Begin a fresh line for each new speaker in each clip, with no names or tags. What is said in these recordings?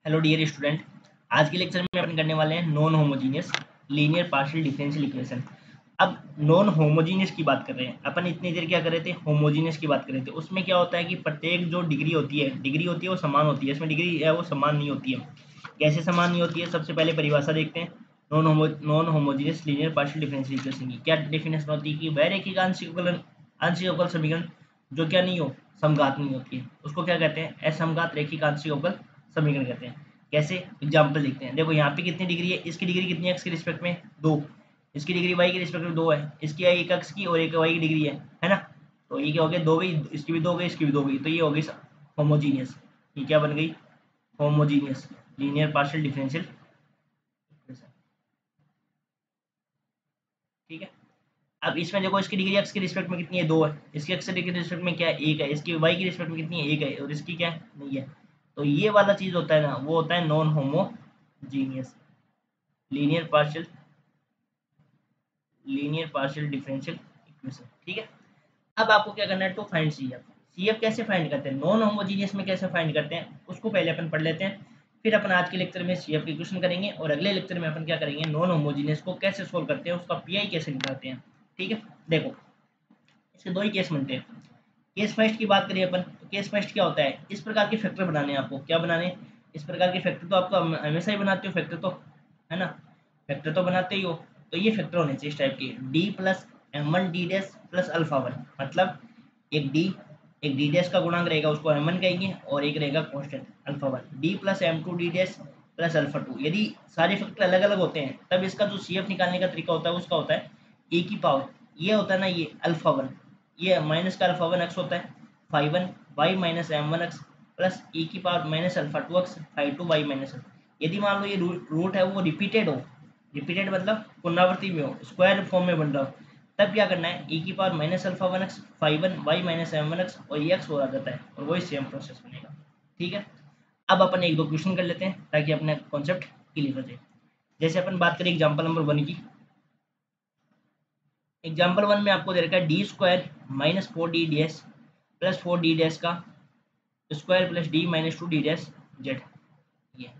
Hello dear student. आज के lecture में अपन करने वाले हैं non homogeneous linear partial differential equation. अब नॉन होमोजीनियस की बात कर रहे हैं अपन। इतनी देर क्या कर रहे थे, होमोजीनियस की बात कर रहे थे। उसमें क्या होता है कि प्रत्येक जो डिग्री होती है वो समान होती है। इसमें डिग्री है वो समान नहीं होती है। कैसे समान नहीं होती है, सबसे पहले परिभाषा देखते हैं non homogeneous linear partial differential equation की। क्या डेफिनेशन होती है कि वह रेखिक आंशिक अवकल समीकरण जो क्या नहीं हो, समघात नहीं होती है, उसको क्या कहते हैं, असमघात रेखिक आंशिक अवकल समीकरण कहते हैं। कैसे, एग्जाम्पल देखते हैं। देखो यहाँ पे कितनी डिग्री है, इसकी डिग्री कितनी है एक्स के रिस्पेक्ट में, 2। इसकी डिग्री वाई के रिस्पेक्ट में 2 है। इसकी एक एक्स की और एक वाई की डिग्री है ना। तो ये क्या हो गया, 2 गई, इसकी भी 2 गई, इसकी भी 2 गई, तो ये हो गई होमोजीनियस। ये क्या बन गई, homogeneous linear partial differential equation. ठीक है। अब इसमें देखो इसकी डिग्री एक्स के रिस्पेक्ट में कितनी है, 2 है। इसकी एक्स के रिस्पेक्ट में क्या है, 1 है। इसकी वाई के रिस्पेक्ट में कितनी है, 1 है। और इसकी क्या है, नहीं है। तो ये वाला चीज होता है ना, वो होता है non homogeneous linear partial differential equation. ठीक है। अब आपको क्या करना है, टू फाइंड सीएफ। सीएफ कैसे फाइंड करते हैं, नॉन होमोजीनियस में कैसे फाइंड करते हैं, उसको पहले अपन पढ़ लेते हैं। फिर अपन आज के लेक्चर में सीएफ की क्वेश्चन करेंगे और अगले लेक्चर में अपन क्या करेंगे, नॉन होमोजीनियस को कैसे सोल्व करते हैं, उसका पीआई कैसे निकालते हैं। ठीक है। देखो इसके दो ही केस बनते हैं। केस फर्स्ट की बात करिए अपन, तो केस फर्स्ट क्या होता है, इस प्रकार के फैक्टर बनाने हैं आपको। क्या बनाने हैं, इस प्रकार के फैक्टर तो आपको हमेशा ही बनाते हो, फैक्टर तो है ना, फैक्टर तो बनाते ही हो। तो ये फैक्टर होने चाहिए इस टाइप के, D plus M one D dash plus alpha one. मतलब एक डी डैश का गुणांक रहेगा, उसको एम वन कहेंगे, और एक रहेगा constant alpha one. D plus M two D dash plus alpha two. यदि सारे फैक्टर अलग अलग होते हैं तब इसका जो सी एफ निकालने का तरीका होता है उसका होता है ए की पावर, ये होता है ना, ये अल्फा वन, ये माइनस का अल्फा वन एक्स होता है, five one y minus M one x plus e की power minus alpha two x five two y minus. यदि मान लो ये रूट है वो रिपीटेड हो, रिपीटेड मतलब पुनरावृत्ति में हो, स्क्वायर फॉर्म में बन रहा हो, तब क्या करना है, ई की power minus alpha one x five one y minus M one x, और ये एक्स हो जाता है और वही सेम प्रोसेस बनेगा। ठीक है। अब अपन एक दो क्वेश्चन कर लेते हैं ताकि अपने कॉन्सेप्ट क्लियर हो जाए। जैसे अपन बात करें एग्जाम्पल नंबर 1 की। एग्जाम्पल 1 में आपको दे रखा है d square minus four d dash plus four d dash का square plus D minus two D dash z. ये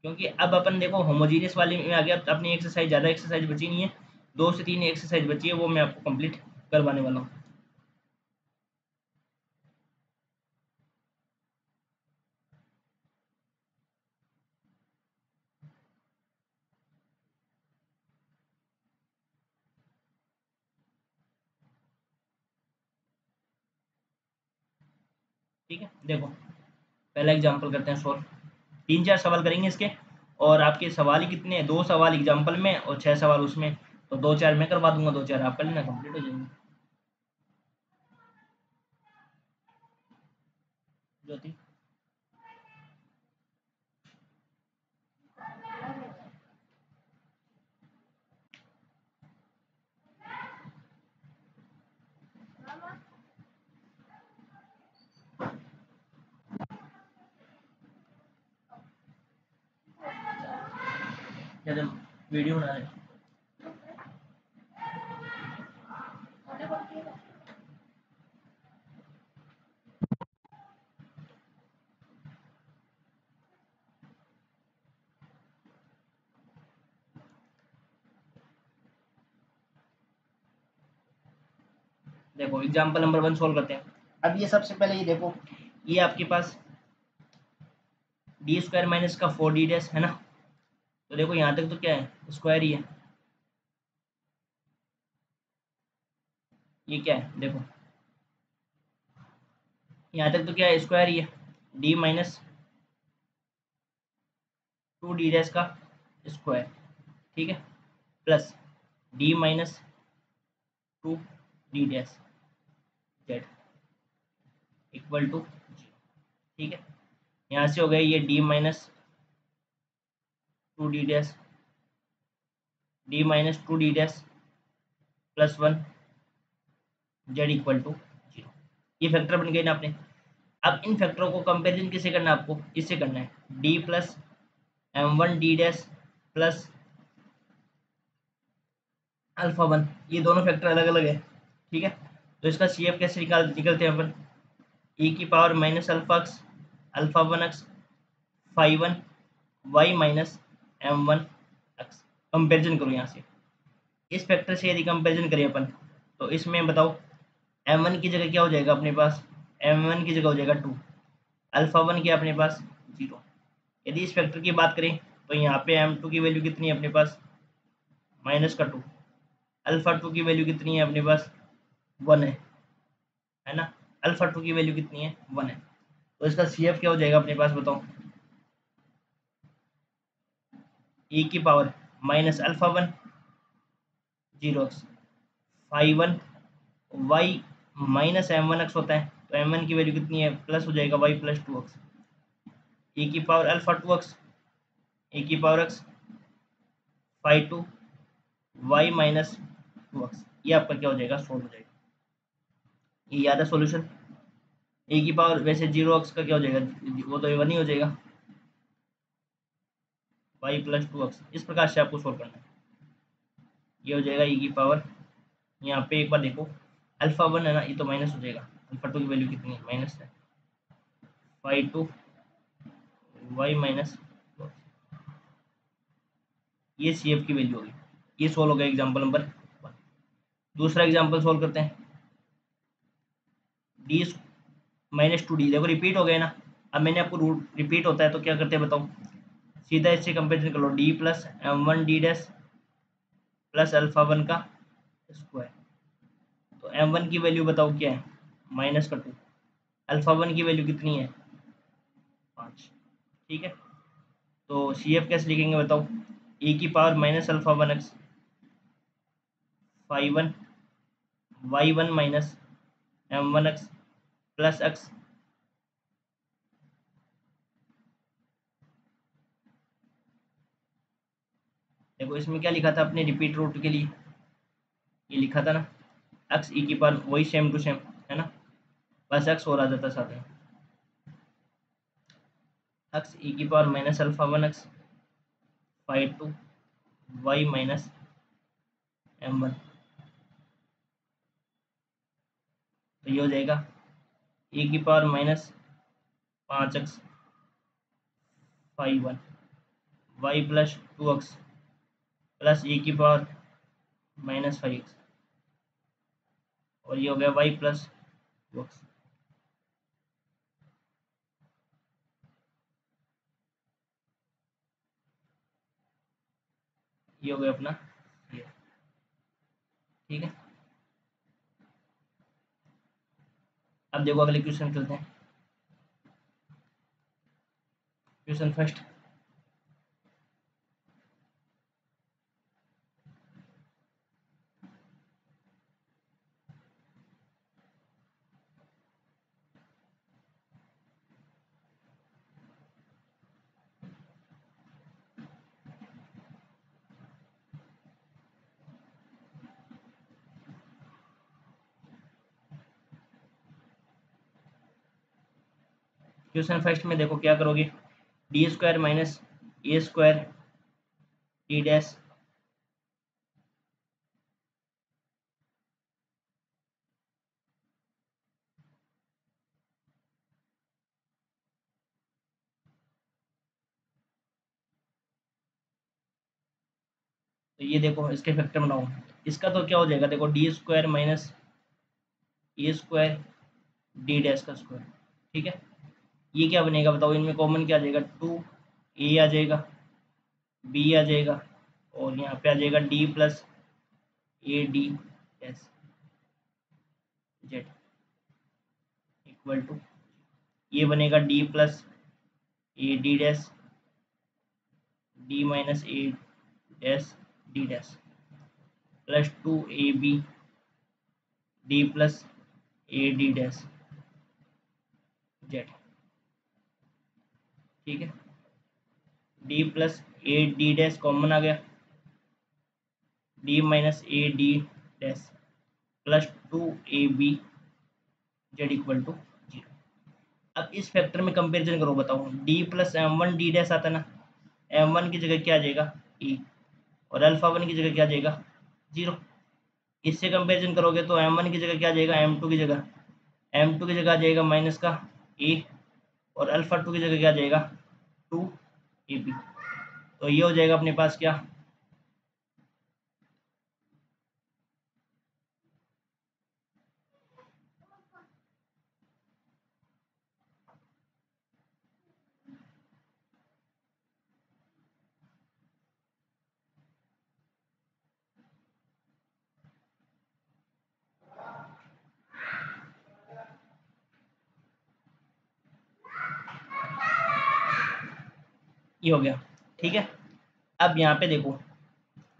क्योंकि अब अपन देखो होमोजीनियस वाले में आ गया, अब अपनी एक्सरसाइज, ज़्यादा एक्सरसाइज बची नहीं है, 2 से 3 एक्सरसाइज बची है, वो मैं आपको कंप्लीट करवाने वाला हूँ। ठीक है। देखो पहला एग्जाम्पल करते हैं सॉल्व। 3-4 सवाल करेंगे इसके, और आपके सवाल ही कितने हैं, 2 सवाल एग्जाम्पल में और 6 सवाल उसमें, तो 2-4 मैं करवा दूंगा, 2-4 आप कर लेना, कंप्लीट हो जाएंगे। ज्योति, क्या वीडियो बना रहे हैं? देखो एग्जाम्पल नंबर 1 सोल्व करते हैं। अब ये सबसे पहले ये देखो, ये आपके पास डी स्क्वायर माइनस का फोर डी डैश है ना। तो देखो यहाँ तक तो क्या है, स्क्वायर ही है। ये क्या है, देखो यहाँ तक तो क्या है, स्क्वायर ही है। D minus two D dash का स्क्वायर, ठीक है, plus D minus two D dash Z equal to, ठीक है। यहाँ से हो गया ये D minus two D dash, D minus two D dash plus one Z equal to zero. ये फैक्टर बन गए ना अपने। अब इन फैक्टरों को कंपेरिजन किसे करना है, आपको इससे करना है, D plus M one D dash plus alpha one. ये दोनों फैक्टर अलग अलग है, ठीक है। तो इसका सी एफ कैसे निकलते हैं अपन, ई की power minus alpha 1x phi 1 y minus m1 x। Comparison करो यहाँ से इस फैक्टर से, यदि कंपेरिजन करें अपन तो इसमें बताओ m1 की जगह क्या हो जाएगा अपने पास, m1 की जगह हो जाएगा 2, अल्फा 1 क्या अपने पास 0। यदि इस फैक्टर की बात करें तो यहाँ पे m2 की वैल्यू कितनी है अपने पास माइनस का 2, अल्फा 2 की वैल्यू कितनी है अपने पास 1 है ना, अल्फा 2 की वैल्यू कितनी है 1 है। तो इसका CF क्या हो जाएगा अपने पास बताओ, e की power minus alpha 1 0x phi 1 y minus m1x होता है, तो m1 की वैल्यू कितनी है प्लस हो जाएगा y प्लस 2x e की पावर अल्फा 2x e की power x phi 2 y minus 2x। ये आपका क्या हो जाएगा सोल्व हो जाएगा, ये याद है सॉल्यूशन। e की पावर वैसे 0x का क्या हो जाएगा, वो तो 1 ही हो जाएगा, y प्लस 2x। इस प्रकार से आपको सोल्व करना है। ये हो जाएगा e की पावर, यहाँ पे एक बार देखो अल्फा 1 है ना, ये तो माइनस हो जाएगा, अल्फा 2 की वैल्यू कितनी है माइनस है, फाई 2 वाई माइनस 2x। ये CF की वैल्यू होगी। ये सोल्व हो गया एग्जाम्पल नंबर 1। दूसरा एग्जाम्पल सोल्व करते हैं, डी माइनस 2d, देखो रिपीट हो गया ना। अब मैंने आपको रूट रिपीट होता है तो क्या करते हैं बताओ, सीधा इससे कंपेरिजन कर लो, d plus m1d dash plus alpha 1 का स्क्वायर। तो m1 की वैल्यू बताओ क्या है माइनस का 2, अल्फा 1 की वैल्यू कितनी है 5। ठीक है, तो CF कैसे लिखेंगे बताओ, e की power minus alpha 1x phi 1 y 1 minus m1x plus x। देखो इसमें क्या लिखा था अपने रिपीट रूट के लिए, ये लिखा था ना x e की पावर, वही सेम टू सेम है ना, बस x और आ जाता साथ में, x e की power minus alpha 1x phi 2 y minus m1। तो ये हो जाएगा e की power minus 5x phi 1 y plus 2x plus e की पावर माइनस 5x, और ये हो गया y प्लस 2x। ये हो गया अपना ये। ठीक है, अब देखो अगले क्वेश्चन चलते हैं। क्वेश्चन फर्स्ट, क्वेश्चन फर्स्ट में देखो क्या करोगे, डी स्क्वायर माइनस ए स्क्वायर डी डैश तो ये देखो इसके फैक्टर बनाओ। इसका तो क्या हो जाएगा देखो, डी स्क्वायर माइनस ए स्क्वायर डी डैश का स्क्वायर। ठीक है, ये क्या बनेगा बताओ, इनमें कॉमन क्या आ जाएगा, 2a आ जाएगा, b आ जाएगा, और यहाँ पे आ जाएगा d plus a d dash Z equal to, ये बनेगा d plus a d dash D minus a dash d dash plus 2ab d plus a d dash z. ठीक है, D plus a d dash common आ गया, d minus a d dash plus 2ab z equal to 0। अब इस factor में comparison करो बताओ, D plus m1 D dash आता है ना, m1 की जगह क्या आ जाएगा e, और अल्फा 1 की जगह क्या आ जाएगा 0। इससे कंपेरिजन करोगे तो m1 की जगह क्या आ जाएगा m2 की जगह, m2 की जगह आ जाएगा माइनस का a, और अल्फा टू की जगह क्या आ जाएगा 2ab। तो ये हो जाएगा अपने पास क्या, ये हो गया। ठीक है, अब यहाँ पे देखो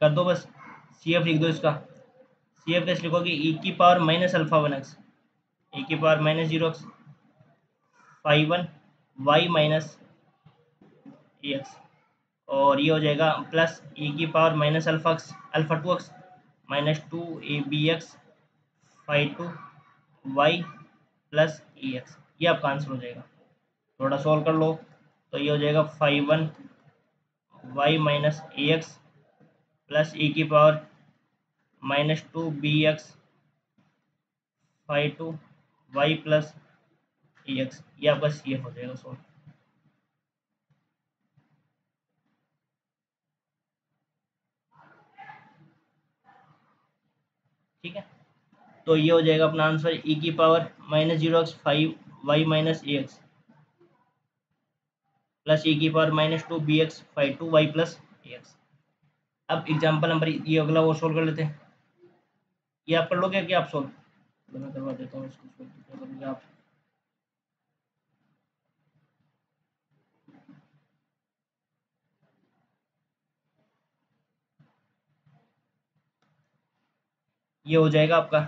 कर दो बस, सी एफ लिख दो इसका। सी एफ कैसे लिखोगे, ई की power minus alpha one x, e की power minus zero x, five one y minus ए एक्स, और ये हो जाएगा प्लस ई की power minus alpha two x minus two a b x five two y plus e x. ये आपका answer हो जाएगा। थोड़ा सॉल्व कर लो तो ये हो जाएगा फाइव वन वाई माइनस ए एक्स प्लस ई की power minus two B x five two y plus e x. ये आपका सी एफ हो जाएगा सॉल्व। ठीक है, तो ये हो जाएगा अपना आंसर ई की power minus zero x five y minus ए एक्स प्लस ई की power minus two B x five two y plus a x. अब एग्जाम्पल नंबर ये अगला वो सोल्व कर लेते हैं। ये आप कर लोगे कि आप सोल्व, तो मैं करवा देता हूँ इसको सोल्व, क्या करोगे आप। ये हो जाएगा आपका,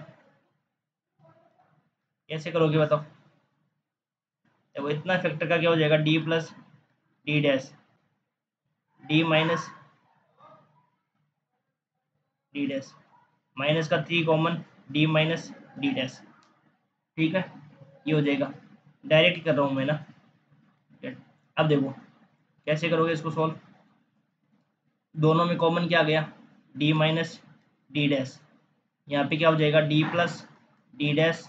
कैसे करोगे बताओ। देखो इतना फैक्टर का क्या हो जाएगा, D plus D dash D minus d dash minus का three common d minus d dash. ठीक है, ये हो जाएगा, डायरेक्ट कर रहा हूँ मैं ना। अब देखो कैसे करोगे इसको सॉल्व। दोनों में कॉमन क्या आ गया, डी माइनस डी डैश, यहाँ पे क्या हो जाएगा डी प्लस डी डैश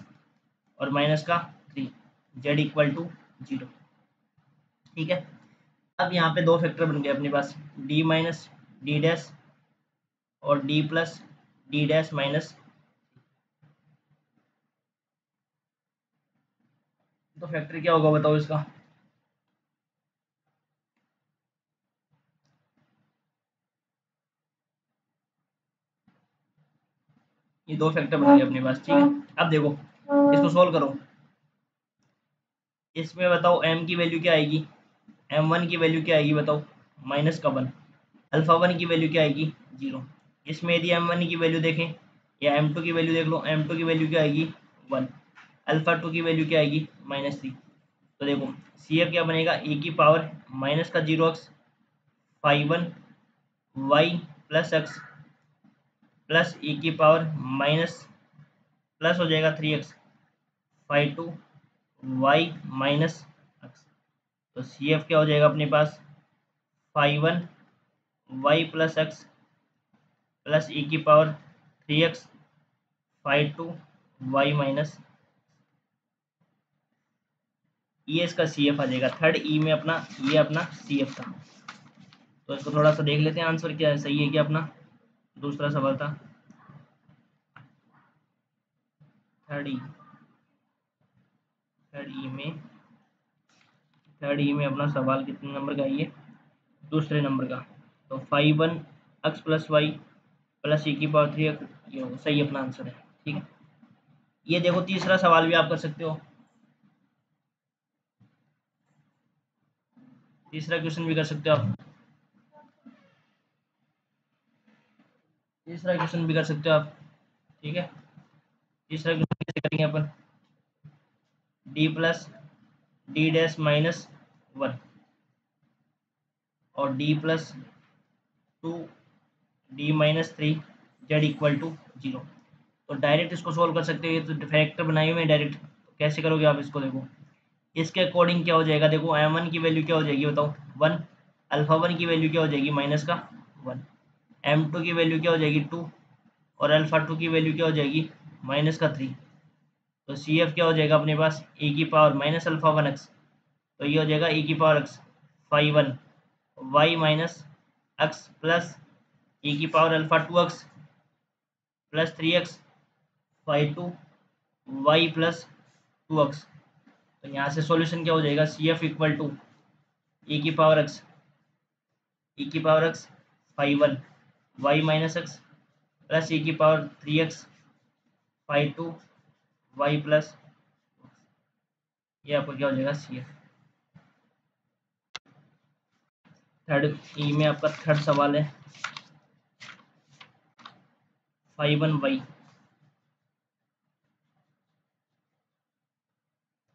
और माइनस का three, Z equal to zero. ठीक है, अब यहाँ पे दो फैक्टर बन गए अपने पास, डी माइनस डी डैश और d plus D dash minus. तो फैक्टर क्या होगा बताओ इसका। ये दो फैक्टर बन गए अपने पास। ठीक है, अब देखो इसको सोल्व करो। इसमें बताओ एम की वैल्यू क्या आएगी, एम वन की वैल्यू क्या आएगी बताओ, माइनस का वन। अल्फा वन की वैल्यू क्या आएगी, जीरो। इसमें यदि एम वन की वैल्यू देखें या एम टू की वैल्यू देख लो, एम टू की वैल्यू क्या आएगी वन, अल्फा टू की वैल्यू क्या आएगी माइनस थ्री। तो देखो सी एफ क्या बनेगा, ए की पावर माइनस का zero x five one y plus x plus ए की पावर माइनस प्लस हो जाएगा three x five two y minus x. तो सी एफ क्या हो जाएगा अपने पास, five one y plus x plus e की power three x five two y minus. ये इसका सी एफ आ जाएगा थर्ड ई में अपना, ये अपना सी एफ था। तो इसको थोड़ा सा देख लेते हैं आंसर क्या है, सही है क्या अपना। दूसरा सवाल था थर्ड ई, थर्ड ई में अपना सवाल कितने नंबर का है ये, दूसरे नंबर का। तो five one x plus y plus e की पावर थ्री एक्स, ये होगा सही अपना आंसर है। ठीक है, ये देखो तीसरा सवाल भी आप कर सकते हो, तीसरा क्वेश्चन भी कर सकते हो आप, तीसरा क्वेश्चन भी कर सकते हो आप। ठीक है, तीसरा क्वेश्चन कैसे करेंगे अपन, d plus D dash minus one और d plus two d minus three Z equal to zero. तो डायरेक्ट इसको सोल्व कर सकते हो, ये तो फैक्टर बनाए हुए हैं डायरेक्ट। तो कैसे करोगे आप इसको, देखो इसके अकॉर्डिंग क्या हो जाएगा, देखो एम वन की वैल्यू क्या हो जाएगी बताओ वन, अल्फा वन की वैल्यू क्या हो जाएगी माइनस का वन, एम टू की वैल्यू क्या हो जाएगी टू और अल्फा टू की वैल्यू क्या हो जाएगी माइनस का थ्री। तो सी एफ क्या हो जाएगा अपने पास, ए की power minus alpha one x. तो ये हो जाएगा e की power x phi 1 y minus x plus e की power alpha 2x plus 3x phi 2 y plus 2x। तो यहाँ से सॉल्यूशन क्या हो जाएगा, C F equal to e की power x phi 1 y minus x plus e की power 3x phi 2 y plus, ये आपको क्या हो जाएगा सी एफ। थर्ड ई में आपका थर्ड सवाल है फाई 1 y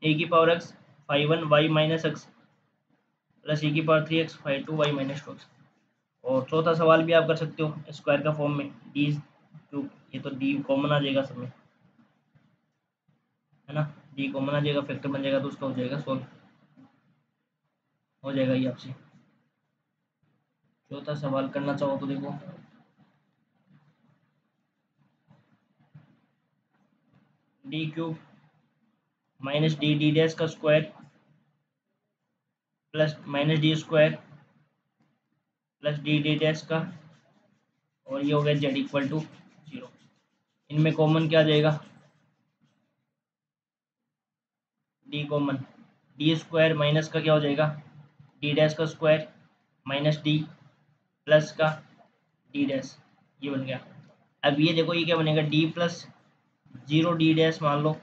ए की power x phi 1 y minus x plus e की power 3x phi 2 y minus 2x। और चौथा सवाल भी आप कर सकते हो स्क्वायर का फॉर्म में डी क्यूब, ये तो डी कॉमन आ जाएगा सब में, है ना, डी कॉमन आ जाएगा, फैक्टर बन जाएगा तो उसका हो जाएगा सॉल्व, हो जाएगा ये आपसे। चौथा सवाल करना चाहो तो देखो, d cube minus d dash का square plus minus d square plus D dash का, और ये हो गया जेड इक्वल टू 0। इनमें कॉमन क्या आ जाएगा, D common, D square minus का क्या हो जाएगा डी डैश का स्क्वायर माइनस डी प्लस का डी डैश, ये बन गया। अब ये देखो ये क्या बनेगा, डी प्लस 0 डी डैश मान लो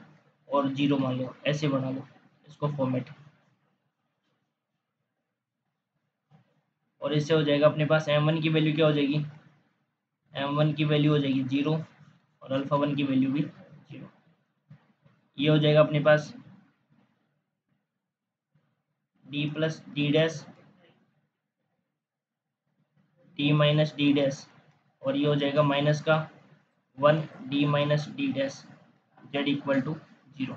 और 0 मान लो, ऐसे बना लो इसको फॉर्मेट, और इससे हो जाएगा अपने पास m1 की वैल्यू क्या हो जाएगी, m1 की वैल्यू हो जाएगी 0 और अल्फा 1 की वैल्यू भी 0। ये हो जाएगा अपने पास d plus D dash D minus d dash, और ये हो जाएगा माइनस का 1 d minus d dash Z equal to 0।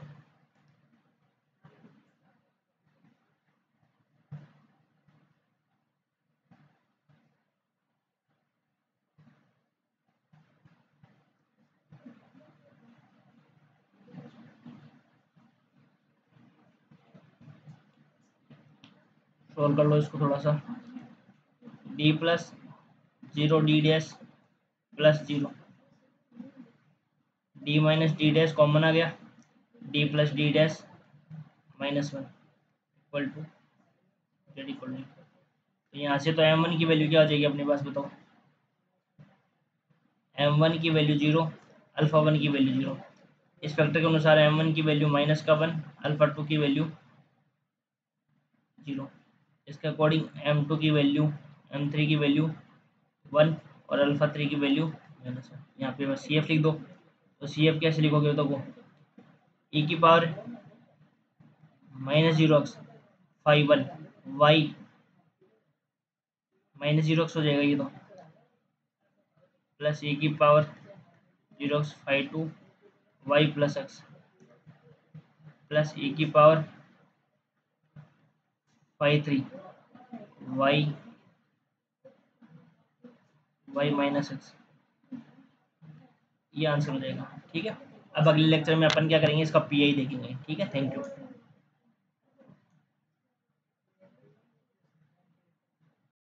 Solve कर लो इसको थोड़ा सा, d plus 0 d dash plus 0 d minus d dash common आ गया, d plus D dash minus 1 equal to z equal to. तो यहाँ से तो m1 की वैल्यू क्या हो जाएगी अपने पास बताओ, m1 की वैल्यू 0 अल्फा 1 की वैल्यू 0। इस फैक्टर के अनुसार m1 की वैल्यू माइनस का 1 अल्फा 2 की वैल्यू 0। इसके अकॉर्डिंग m2 की वैल्यू m3 की वैल्यू 1 और अल्फा 3 की वैल्यू माइनस 1। यहाँ पे बस सी एफ लिख दो, तो सी एफ कैसे लिखोगे तो वो ई की power minus 0x phi 1 y minus 0x हो जाएगा ये तो, प्लस ए की power 0x phi 2 y plus x plus ए की power phi 3 y y minus x, ये आंसर हो जाएगा। ठीक है, अब अगले लेक्चर में अपन क्या करेंगे, इसका पीआई देखेंगे। ठीक है, थैंक यू।